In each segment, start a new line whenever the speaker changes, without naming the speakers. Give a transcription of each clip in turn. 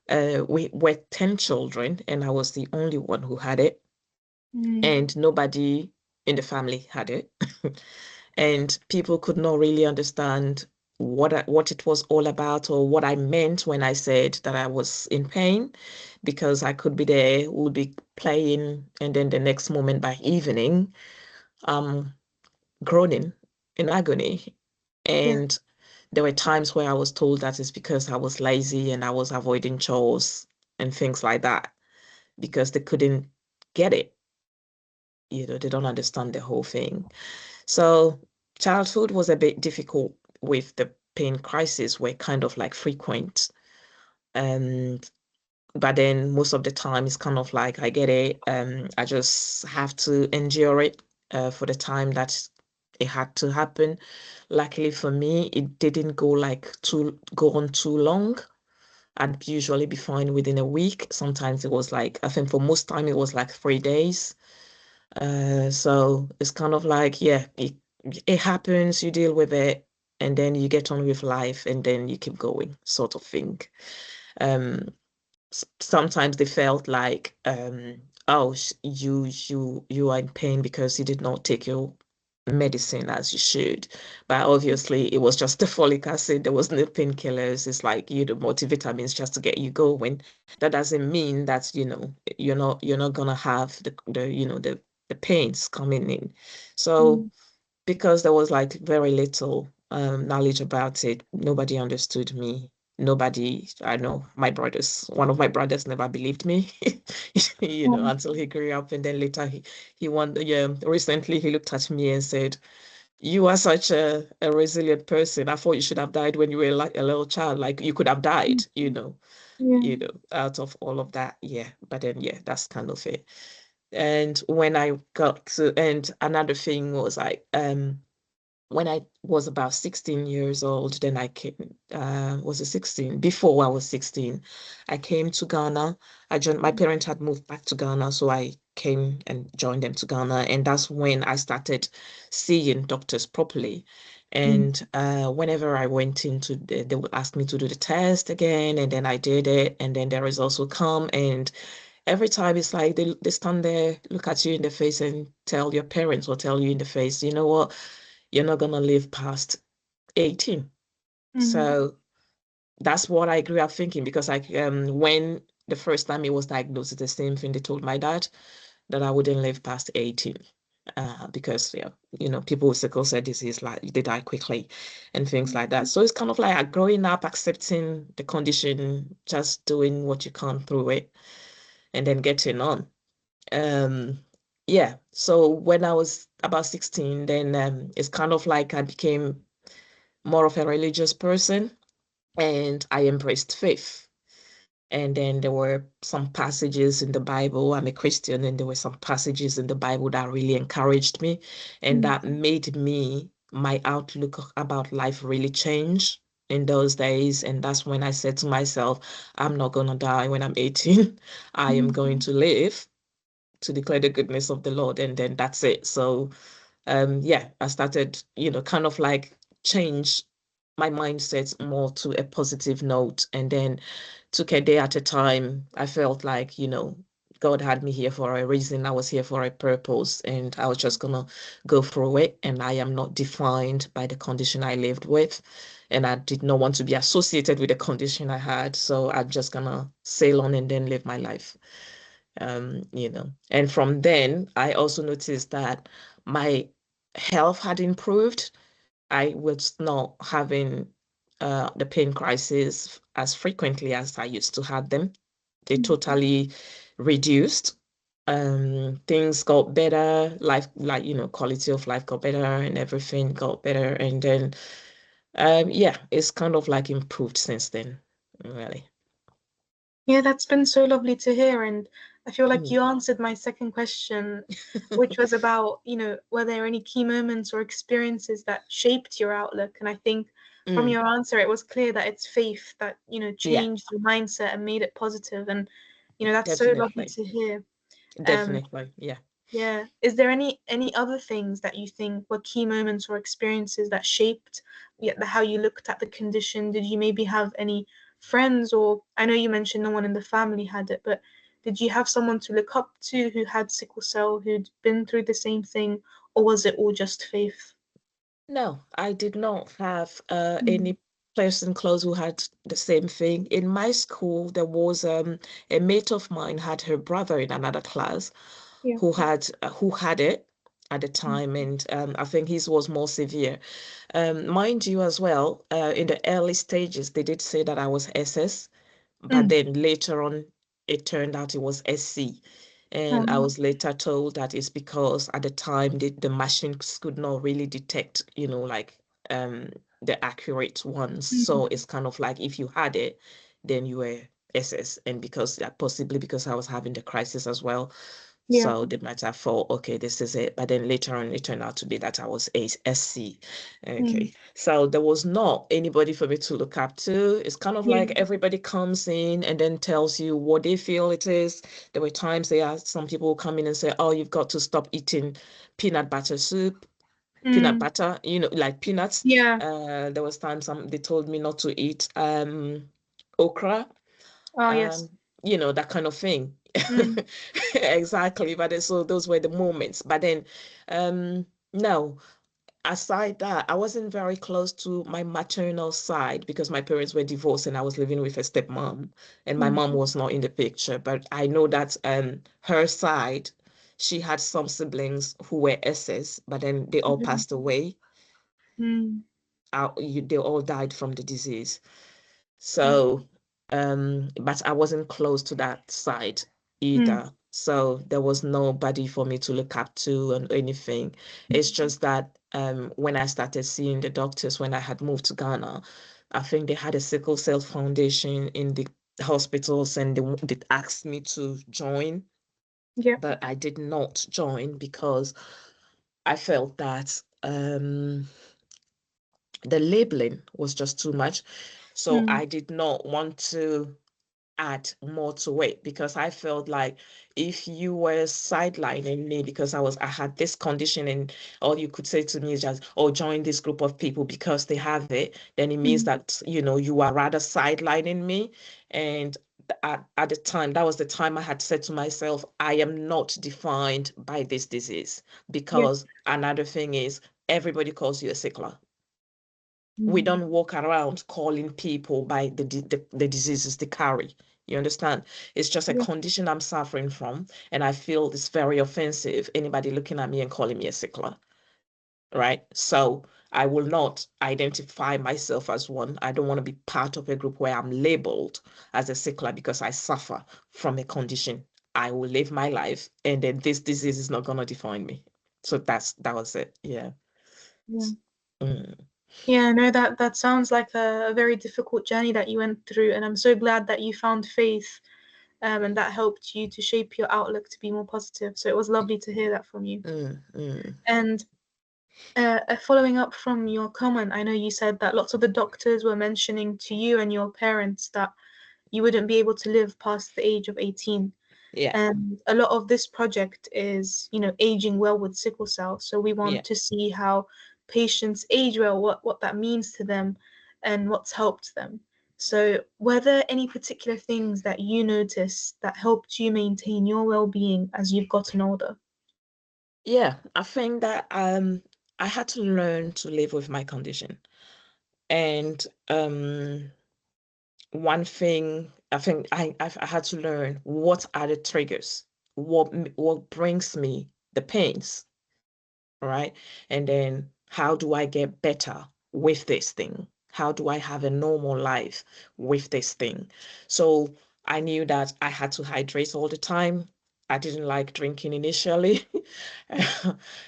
We were 10 children, and I was the only one who had it,
Mm.
and nobody in the family had it. And people could not really understand what it was all about or what I meant when I said that I was in pain, because I could be there, would be playing, and then the next moment by evening, um, groaning in agony.
Yeah.
And there were times where I was told that it's because I was lazy and I was avoiding chores and things like that, because they couldn't get it. They don't understand the whole thing. So childhood was a bit difficult with the pain crisis were kind of like frequent. And but then most of the time it's kind of like I get it. I just have to endure it for the time that it had to happen. Luckily for me, it didn't go on too long. I'd usually be fine within a week. Sometimes it was like, I think for most time it was like 3 days. So it's kind of like, yeah, it happens, you deal with it, and then you get on with life, and then you keep going, sort of thing. Um, Sometimes they felt like, oh, you are in pain because you did not take your medicine as you should. But obviously, it was just the folic acid. There was no painkillers. It's like the multivitamins just to get you going. That doesn't mean that you're not gonna have the pains coming in. So
Mm.
because there was like very little knowledge about it, nobody understood me. Nobody, I know one of my brothers never believed me,
Um,
until he grew up. And then later yeah, recently he looked at me and said, "You are such a resilient person. I thought you should have died when you were like a little child. Like you could have died,
yeah.
out of all of that." Yeah. But then, yeah, that's kind of it. And when I got to, and another thing was like, when I was about 16 years old, then I came, was it 16? Before I was 16, I came to Ghana. My parents had moved back to Ghana, so I came and joined them to Ghana. And that's when I started seeing doctors properly.
Mm.
And whenever I went they would ask me to do the test again, and then I did it, and then the results would come. And every time it's like they stand there, look at you in the face, and tell your parents or tell you in the face, you know what? You're not gonna live past 18.
Mm.
So that's what I grew up thinking, because when the first time it was diagnosed, it's the same thing they told my dad, that I wouldn't live past 18. Because yeah, people with sickle cell disease, like they die quickly and things like that. So it's kind of like growing up, accepting the condition, just doing what you can through it, and then getting on. Um, yeah. So when I was about 16, then it's kind of like I became more of a religious person, and I embraced faith. And then there were some passages in the Bible. I'm a Christian, and there were some passages in the Bible that really encouraged me, and
Mm.
that made my outlook about life really change in those days. And that's when I said to myself, I'm not gonna die when I'm 18. I am
Mm.
going to live to declare the goodness of the Lord, and then that's it. So yeah, I started, kind of like change my mindset more to a positive note, and then took a day at a time. I felt like, God had me here for a reason. I was here for a purpose, and I was just gonna go through it. And I am not defined by the condition I lived with. And I did not want to be associated with the condition I had. So I'm just gonna sail on and then live my life. And from then I also noticed that my health had improved. I was not having the pain crisis as frequently as I used to have them. They
Mm.
totally reduced. Things got better, life, like, quality of life got better, and everything got better. And then, yeah, it's kind of like improved since then, really.
Yeah, that's been so lovely to hear. And I feel like
Mm.
you answered my second question, which was about, were there any key moments or experiences that shaped your outlook? And I think from
Mm,
your answer, it was clear that it's faith that,
yeah,
changed your mindset and made it positive. And, that's so lovely
definitely.
to hear. Um,
Definitely. Yeah.
yeah. Is there any other things that you think were key moments or experiences that shaped how you looked at the condition? Did you maybe have any friends, or I know you mentioned no one in the family had it, but did you have someone to look up to who had sickle cell, who'd been through the same thing, or was it all just faith?
No, I did not have
Mm.
any person close who had the same thing. In my school, there was a mate of mine had her brother in another class
Yeah.
who had it at the
Mm.
time, and I think his was more severe. Mind you, as well, in the early stages, they did say that I was SS, but
Mm.
then later on, it turned out it was SC. And I
Um,
was later told that it's because at the time the machines could not really detect, like um the accurate ones.
mm.
So it's kind of like if you had it, then you were SS. And because possibly because I was having the crisis as well,
Yeah.
so they might have thought, okay, this is it. But then later on, it turned out to be that I was a SC.
Mm.
Okay. So there was not anybody for me to look up to. It's kind of
Yeah.
like everybody comes in and then tells you what they feel it is. There were times they asked some people come in and say, oh, you've got to stop eating peanut butter soup, peanut
Mm.
butter, like peanuts.
Yeah.
There was times they told me not to eat okra,
Oh, yes.
um, that kind of thing.
Mm.
Exactly. But so those were the moments. But then, no, aside that, I wasn't very close to my maternal side because my parents were divorced and I was living with a stepmom, and my
Mm.
mom was not in the picture. But I know that her side, she had some siblings who were SS, but then they all
Mhm.
passed away.
Mm.
They all died from the disease.
Yeah.
So, but I wasn't close to that side
Mm.
either. So there was nobody for me to look up to and anything. It's just that when I started seeing the doctors when I had moved to Ghana, I think they had a sickle cell foundation in the hospitals and they asked me to join,
Yeah.
but I did not join because I felt that the labeling was just too much. So
Mm.
I did not want to add more to it because I felt like if you were sidelining me because I had this condition and all you could say to me is just, oh, join this group of people because they have it, then it means
Mm.
that, you are rather sidelining me. And at the time, that was the time I had said to myself, I am not defined by this disease
Yeah.
because another thing is everybody calls you a sickler. We
Mm.
don't walk around calling people by the diseases they carry. You understand? It's just a
Yeah.
condition I'm suffering from, and I feel it's very offensive. Anybody looking at me and calling me a sickler, right? So I will not identify myself as one. I don't want to be part of a group where I'm labeled as a sickler because I suffer from a condition. I will live my life, and then this disease is not gonna define me. So that was it. Yeah.
Yeah.
Mm,
Yeah, no, that sounds like a very difficult journey that you went through, and I'm so glad that you found faith, and that helped you to shape your outlook to be more positive. So it was lovely to hear that from you.
mm.
And following up from your comment, I know you said that lots of the doctors were mentioning to you and your parents that you wouldn't be able to live past the age of 18.
Yeah.
And a lot of this project is, aging well with sickle cell. So we
Yeah.
want to see how patients age well, what that means to them, and what's helped them. So, were there any particular things that you noticed that helped you maintain your well-being as you've gotten older?
Yeah, I think that I had to learn to live with my condition. And one thing I think I had to learn what are the triggers, what brings me the pains, right? And then how do I get better with this thing? How do I have a normal life with this thing? So I knew that I had to hydrate all the time. I didn't like drinking initially.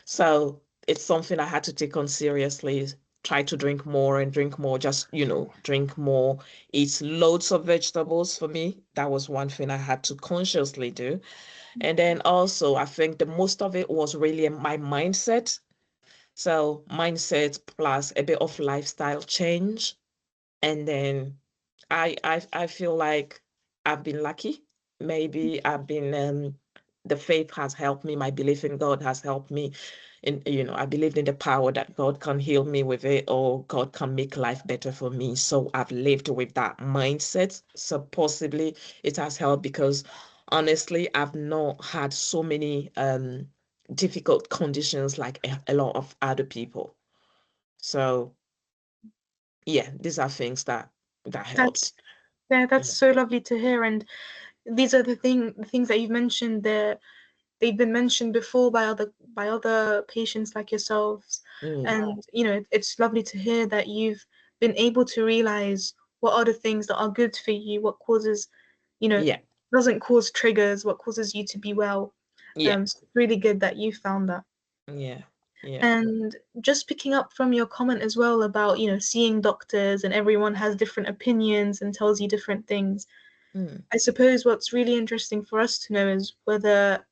So it's something I had to take on seriously. Try to drink more and drink more, just, drink more, eat loads of vegetables for me. That was one thing I had to consciously do. And then also, I think the most of it was really my mindset. So mindset plus a bit of lifestyle change. And then I feel like I've been lucky. Maybe I've been the faith has helped me. My belief in God has helped me. And, I believed in the power that God can heal me with it, or God can make life better for me. So I've lived with that mindset. So possibly it has helped because honestly, I've not had so many difficult conditions like a lot of other people. So yeah, these are things that
That's
helped.
yeah, that's
Yeah.
so lovely to hear. And these are the things that you've mentioned. They've been mentioned before by other patients like yourselves,
Mm,
and it's lovely to hear that you've been able to realize what are the things that are good for you, what causes, you know,
yeah.
doesn't cause triggers, what causes you to be well.
Yeah.
So it's really good that you found that.
Yeah. Yeah.
And just picking up from your comment as well about, seeing doctors and everyone has different opinions and tells you different things.
Mm.
I suppose what's really interesting for us to know is whether,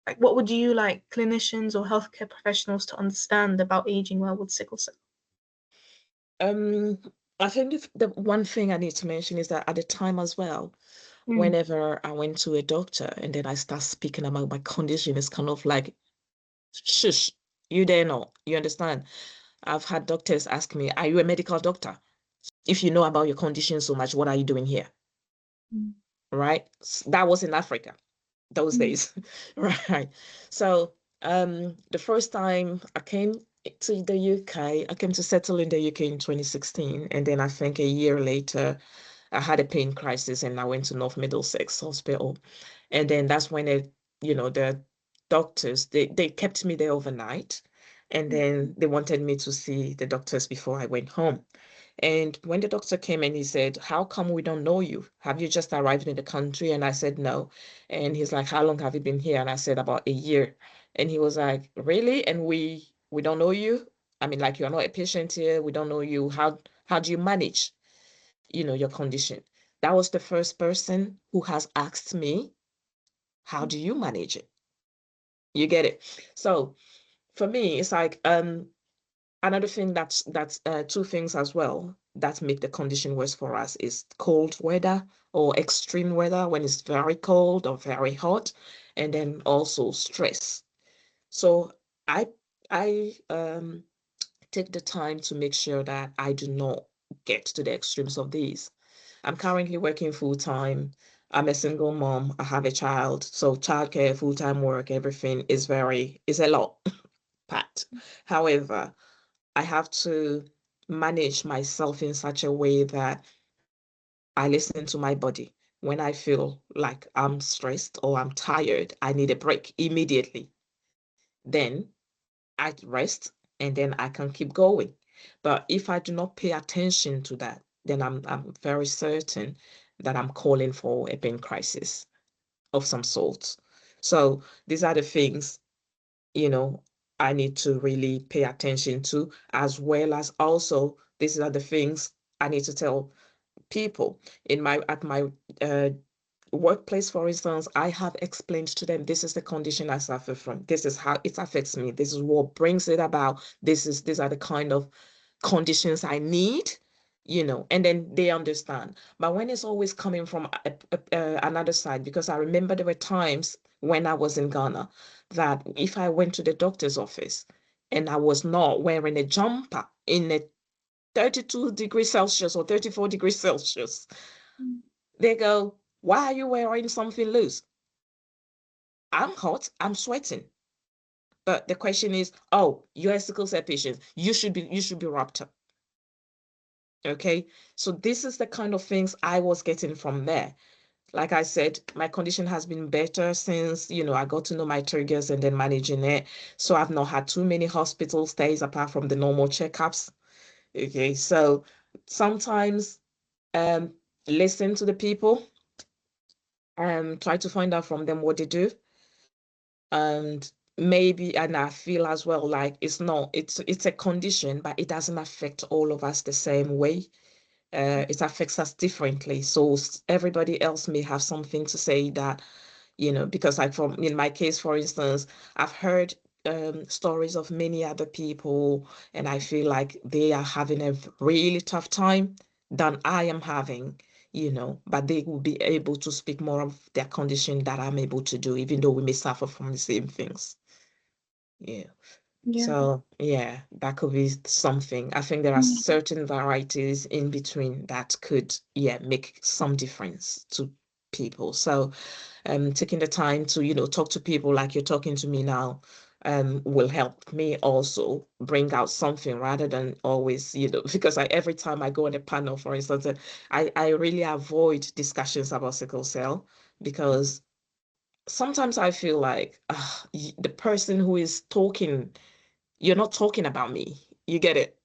like, what would you like clinicians or healthcare professionals to understand about aging well with sickle cell?
Um, I think the one thing I need to mention is that at the time as well,
Mm,
whenever I went to a doctor and then I start speaking about my condition, it's kind of like, shush, you dare not. You understand? I've had doctors ask me, are you a medical doctor? If you know about your condition so much, what are you doing here?
mm,
Right? That was in Africa those
mm,
days. Right. So the first time I came to the UK, I came to settle in the UK in 2016. And then I think a year later, I had a pain crisis and I went to North Middlesex Hospital. And then that's when the doctors, they kept me there overnight. And
mm,
then they wanted me to see the doctors before I went home. And when the doctor came and he said, how come we don't know you? Have you just arrived in the country? And I said, no. And he's like, how long have you been here? And I said, about a year. And he was like, really? And we don't know you? I mean, like, you're not a patient here. We don't know you. How do you manage, your condition? That was the first person who has asked me, how do you manage it? You get it? So for me, it's like another thing that's two things as well that make the condition worse for us is cold weather or extreme weather when it's very cold or very hot, and then also stress. So I I take the time to make sure that I do not get to the extremes of these. I'm currently working full time. I'm a single mom. I have a child. So childcare, full-time work, everything is a lot packed. However, I have to manage myself in such a way that I listen to my body. When I feel like I'm stressed or I'm tired, I need a break immediately. Then I rest and then I can keep going. But if I do not pay attention to that, then I'm very certain that I'm calling for a pain crisis of some sort. So these are the things, you know, I need to really pay attention to, as well as also these are the things I need to tell people at my uh, workplace, for instance. I have explained to them, this is the condition I suffer from. This is how it affects me. This is what brings it about. These are the kind of conditions I need, and then they understand. But when it's always coming from another side, because I remember there were times when I was in Ghana that if I went to the doctor's office and I was not wearing a jumper in a 32 degrees Celsius or 34 degrees Celsius,
mm,
they go, why are you wearing something loose? I'm hot, I'm sweating. But the question is, oh, you're a sickle cell patient. You should be wrapped up. Okay. So this is the kind of things I was getting from there. Like I said, my condition has been better since, I got to know my triggers and then managing it. So I've not had too many hospital stays apart from the normal checkups. Okay. So sometimes um listen to the people, try to find out from them what they do. And maybe, and I feel as well like it's a condition, but it doesn't affect all of us the same way. It affects us differently. So everybody else may have something to say that, because like from in my case, for instance, I've heard stories of many other people, and I feel like they are having a really tough time than I am having. but they will be able to speak more of their condition that I'm able to do, even though we may suffer from the same things. Yeah.
Yeah.
So yeah, that could be something. I think there are
Mm.
certain varieties in between that could, yeah, make some difference to people. So taking the time to, talk to people like you're talking to me now, will help me also bring out something rather than always, because every time I go on a panel, for instance, I really avoid discussions about sickle cell because sometimes I feel like the person who is talking, you're not talking about me. You get it?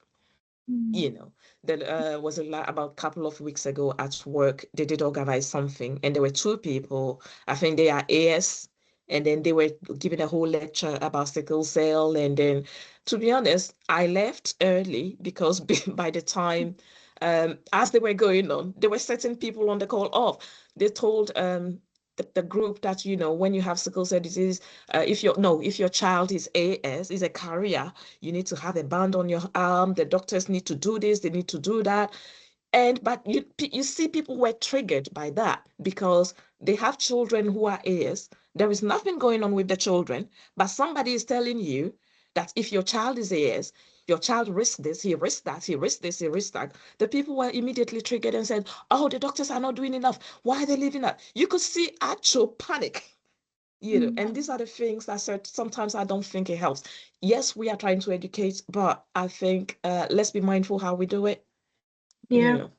Mm.
you know, there was a lot about a couple of weeks ago at work. They did organize something, and there were two people. I think they are AS, and then they were giving a whole lecture about sickle cell. And then, to be honest, I left early because by the time, as they were going on, there were certain people on the call off. They told the group that when you have sickle cell disease, if your child is AS, is a carrier, you need to have a band on your arm. The doctors need to do this, they need to do that. But you see people were triggered by that because they have children who are AS. There is nothing going on with the children, but somebody is telling you that if your child is AS, your child risks this, he risks that, he risks this, he risks that. The people were immediately triggered and said, "Oh, the doctors are not doing enough. Why are they leaving that?" You could see actual panic. And
Mm.
these are the things that sometimes I don't think it helps. Yes, we are trying to educate, but I think let's be mindful how we do it. You
Yeah.
know,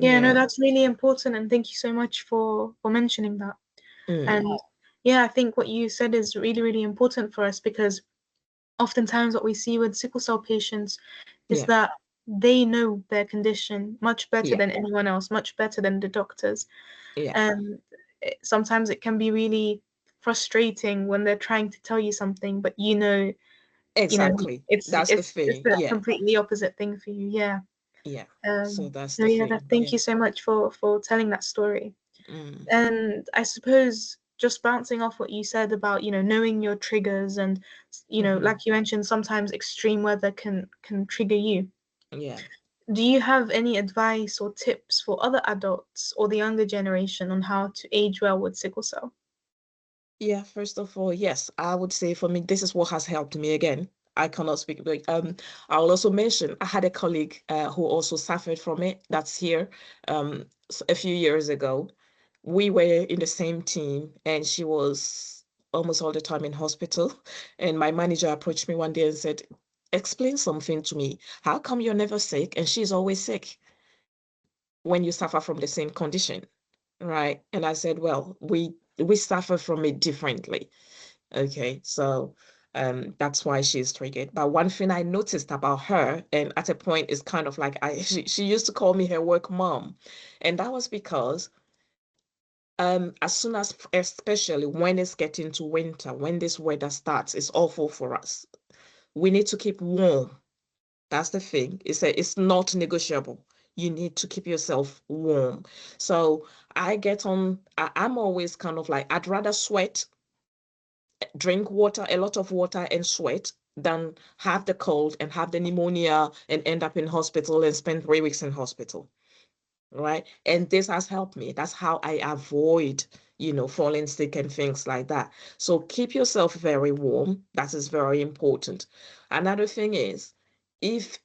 Yeah, no,
yeah,
that's really important, and thank you so much for mentioning that.
mm,
And yeah, I think what you said is really, really important for us because oftentimes what we see with sickle cell patients is
yeah,
that they know their condition much better
yeah,
than anyone else, much better than the doctors.
yeah.
And sometimes it can be really frustrating when they're trying to tell you something, but you know,
Exactly.
it's
That's the
it's it's
thing.
the
Yeah,
completely opposite thing for you. Yeah.
yeah. So that's
So
the
yeah,
thing.
thank
Yeah.
you so much for telling that story.
Mm,
And I suppose just bouncing off what you said about, knowing your triggers and,
hmm.
like you mentioned, sometimes extreme weather can trigger you.
Yeah.
Do you have any advice or tips for other adults or the younger generation on how to age well with sickle cell?
Yeah, first of all, yes, I would say for me, this is what has helped me again. I cannot speak, but I'll also mention I had a colleague who also suffered from it. That's here. A few years ago. We were in the same team, and she was almost all the time in hospital. And my manager approached me one day and said, "Explain something to me. How come you're never sick and she's always sick when you suffer from the same condition?" Right. And I said, "Well, we suffer from it differently." Okay, so that's why she's triggered. But one thing I noticed about her, and at a point is kind of like she used to call me her work mom. And that was because as soon as, especially when it's getting to winter, when this weather starts, it's awful for us. We need to keep warm. That's the thing. It's not negotiable. You need to keep yourself warm. So I'm always kind of like, I'd rather sweat, drink water, a lot of water, and sweat than have the cold and have the pneumonia and end up in hospital and spend 3 weeks in hospital. Right. And this has helped me. That's how I avoid, falling sick and things like that. So keep yourself very warm. That is very important. Another thing is, if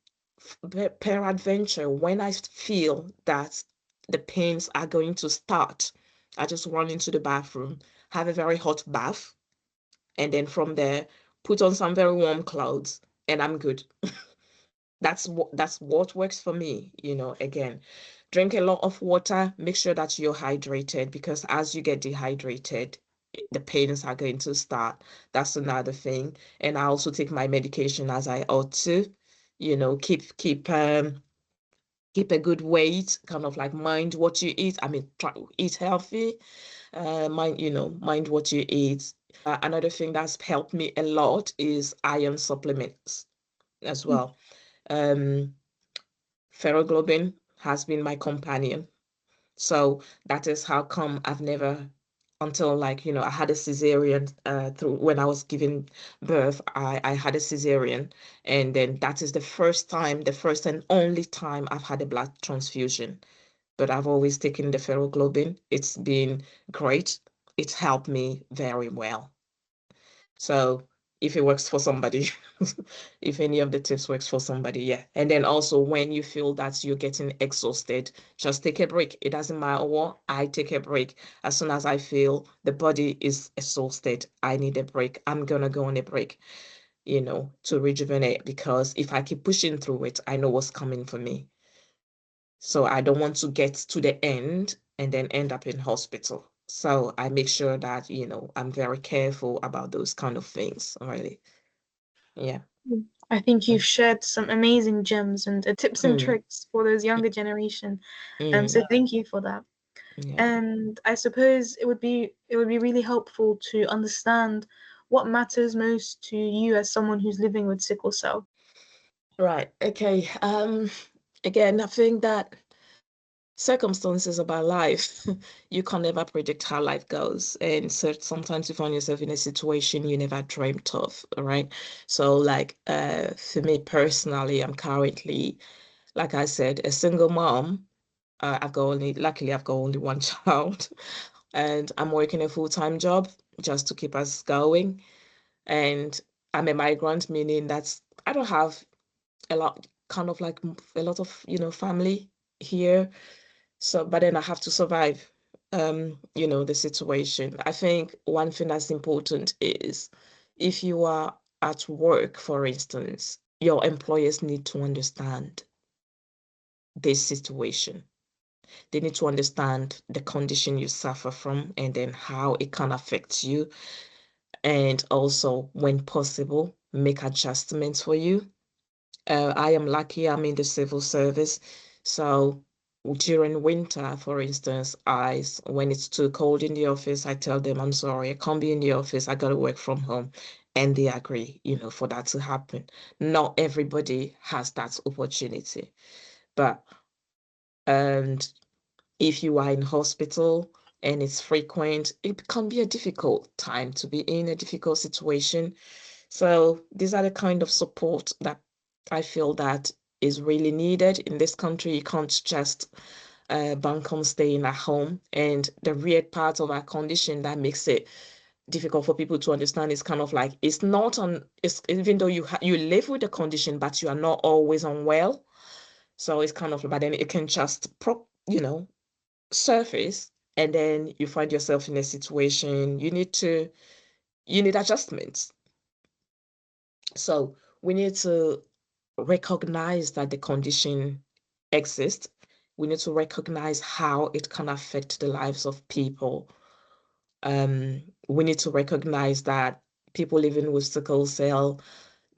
peradventure, when I feel that the pains are going to start, I just run into the bathroom, have a very hot bath, and then from there, put on some very warm clothes, and I'm good. That's what works for me, again. Drink a lot of water, make sure that you're hydrated because as you get dehydrated, the pains are going to start. That's another thing. And I also take my medication as I ought to, keep a good weight, kind of like mind what you eat. I mean, try eat healthy, mind what you eat. Another thing that's helped me a lot is iron supplements as well. Um, Ferroglobin has been my companion. So that is how come I've never, until like, I had a cesarean through when I was giving birth, I had a cesarean. And then that is the first and only time I've had a blood transfusion. but I've always taken the ferroglobin. It's been great. It's helped me very well. So if it works for somebody, if any of the tips works for somebody, yeah. And then also when you feel that you're getting exhausted, just take a break. It doesn't matter what, I take a break. As soon as I feel the body is exhausted, I need a break. I'm gonna go on a break, to rejuvenate because if I keep pushing through it, I know what's coming for me. So I don't want to get to the end and then end up in hospital. So I make sure that, I'm very careful about those kind of things, really. Yeah.
I think you've shared some amazing gems and tips and
Mm,
tricks for those younger generation. So
mm,
thank you for that.
yeah.
And I suppose it would be really helpful to understand what matters most to you as someone who's living with sickle cell.
Right. Okay. Again, I think that circumstances about life, you can never predict how life goes. And so sometimes you find yourself in a situation you never dreamt of, all right? So like for me personally, I'm currently, like I said, a single mom. Luckily I've got only one child and I'm working a full-time job just to keep us going. And I'm a migrant, meaning that's I don't have a lot, kind of like a lot of, family here. So, but then I have to survive, the situation. I think one thing that's important is if you are at work, for instance, your employers need to understand this situation. They need to understand the condition you suffer from and then how it can affect you. And also, when possible, make adjustments for you. I am lucky I'm in the civil service. So during winter, for instance, when it's too cold in the office, I tell them, I'm sorry, I can't be in the office. I gotta work from home. And they agree, for that to happen. Not everybody has that opportunity. But and if you are in hospital and it's frequent, it can be a difficult time to be in a difficult situation. So these are the kind of support that I feel that is really needed in this country. You can't just bank on staying at home. And the weird part of our condition that makes it difficult for people to understand is kind of like it's not on. It's even though you live with the condition, but you are not always unwell. So it's kind of, but then it can just surface, and then you find yourself in a situation you need adjustments. So we need to recognize that the condition exists. We need to recognize how it can affect the lives of people. We need to recognize that people living with sickle cell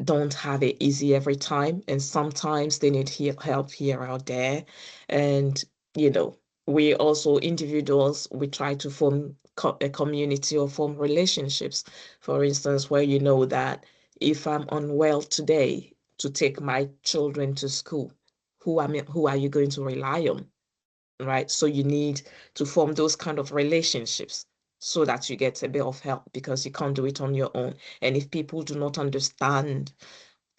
don't have it easy every time, and sometimes they need help here or there. And, you know, we also, individuals, we try to form a community or form relationships. For instance, where you know that if I'm unwell today to take my children to school, who are you going to rely on? Right? So you need to form those kind of relationships so that you get a bit of help because you can't do it on your own. And if people do not understand,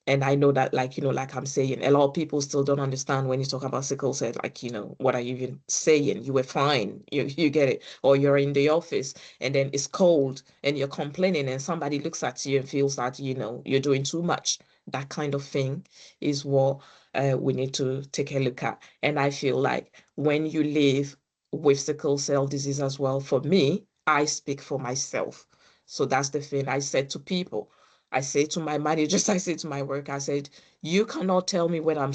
and I know that, like, like I'm saying, a lot of people still don't understand when you talk about sickle cell, like, what are you even saying? You were fine, you get it. Or you're in the office and then it's cold and you're complaining and somebody looks at you and feels that, you're doing too much. That kind of thing is what we need to take a look at. And I feel like when you live with sickle cell disease as well, for me, I speak for myself. So that's the thing I said to people. I say to my managers, I say to my work, I said, you cannot tell me what I'm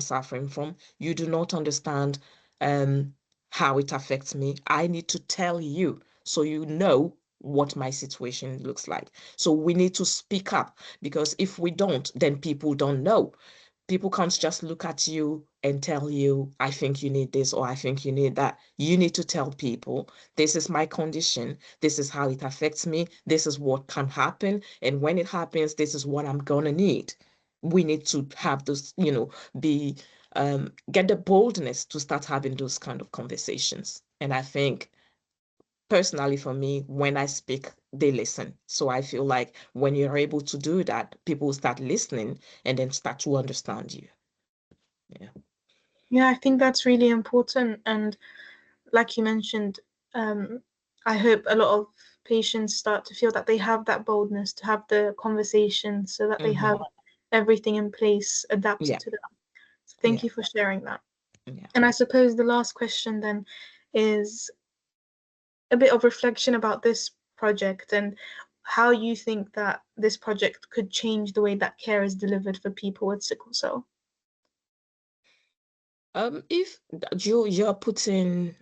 suffering from. You do not understand um, how it affects me. I need to tell you so you know what my situation looks like. So we need to speak up because if we don't, then people don't know. People can't just look at you and tell you, I think you need this or I think you need that. You need to tell people, this is my condition. This is how it affects me. This is what can happen. And when it happens, this is what I'm going to need. We need to have those, be, get the boldness to start having those kind of conversations. And I think personally for me, when I speak, they listen. So I feel like when you're able to do that, people start listening and then start to understand you. Yeah.
Yeah, I think that's really important. And like you mentioned, um, I hope a lot of patients start to feel that they have that boldness to have the conversation so that they have everything in place adapted
Yeah,
to them. So thank
yeah,
you for sharing that.
yeah.
And I suppose the last question then is a bit of reflection about this project and how you think that this project could change the way that care is delivered for people with sickle cell.
If you're putting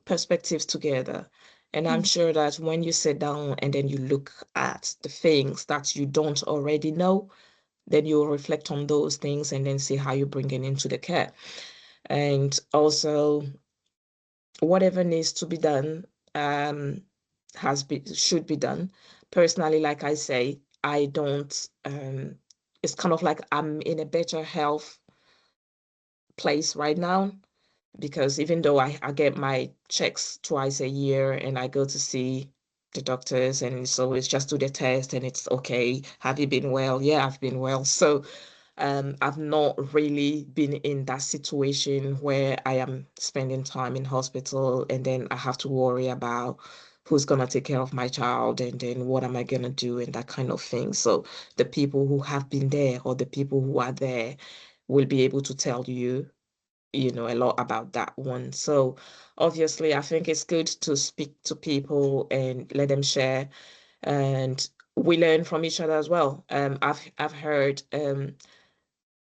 perspectives together, and I'm
Mm.
sure that when you sit down and then you look at the things that you don't already know, then you'll reflect on those things and then see how you bring it into the care. And also, whatever needs to be done, um, should be done. Personally, like I say, I don't. It's kind of like I'm in a better health place right now because even though I get my checks twice a year and I go to see the doctors and it's always just do the test and it's okay. Have you been well? Yeah, I've been well. So I've not really been in that situation where I am spending time in hospital and then I have to worry about who's gonna take care of my child and then what am I gonna do and that kind of thing. So the people who have been there or the people who are there will be able to tell you, a lot about that one. So obviously, I think it's good to speak to people and let them share, and we learn from each other as well. I've heard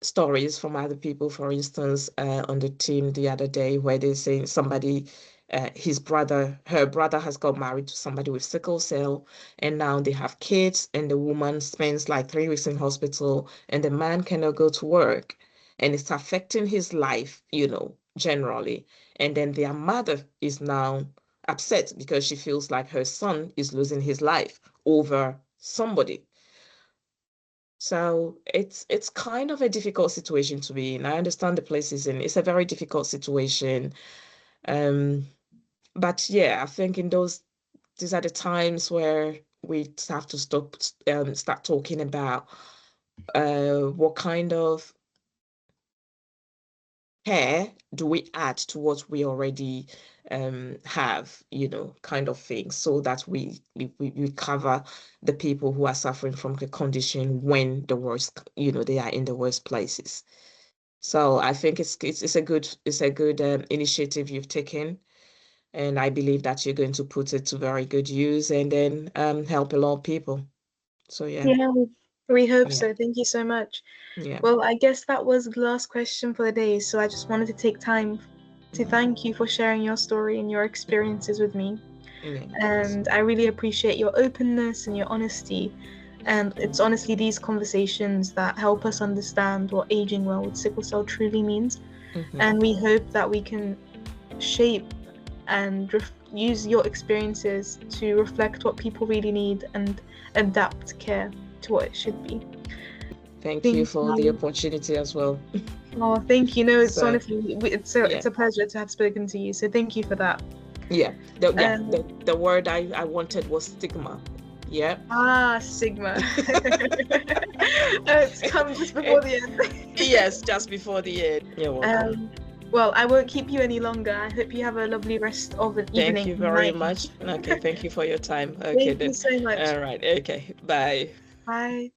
stories from other people, for instance, on the team the other day where they say somebody, her brother has got married to somebody with sickle cell, and now they have kids, and the woman spends like 3 weeks in hospital, and the man cannot go to work, and it's affecting his life, generally. And then their mother is now upset because she feels like her son is losing his life over somebody. So it's kind of a difficult situation to be in. I understand the places in. It's a very difficult situation. Um, but yeah, I think these are the times where we have to start talking about what kind of care do we add to what we already have, kind of thing, so that we cover the people who are suffering from the condition when they are in the worst places. So I think it's a good initiative you've taken, and I believe that you're going to put it to very good use and then help a lot of people. So yeah,
Yeah, we hope
yeah,
so. Thank you so much.
yeah,
Well, I guess that was the last question for the day, so I just wanted to take time to thank you for sharing your story and your experiences with me.
yeah.
And I really appreciate your openness and your honesty. And it's honestly these conversations that help us understand what aging well with sickle cell truly means.
Hmm.
And we hope that we can shape and use your experiences to reflect what people really need and adapt care to what it should be.
Thank you
Thank
for the
you.
opportunity as well.
Oh, thank you. No, it's
So
honestly,
yeah,
it's a pleasure to have spoken to you. So thank you for that.
yeah, the yeah
Um,
the word I wanted was stigma. Yeah.
Sigma. It's come just before the end.
Yes, just before the end. You're welcome.
Um, well, I won't keep you any longer. I hope you have a lovely rest of an
Thank
evening
you
and
very
night.
much. Okay, thank you for your time. Okay,
Thank you
then.
so much.
All right. Okay. Bye.
Bye.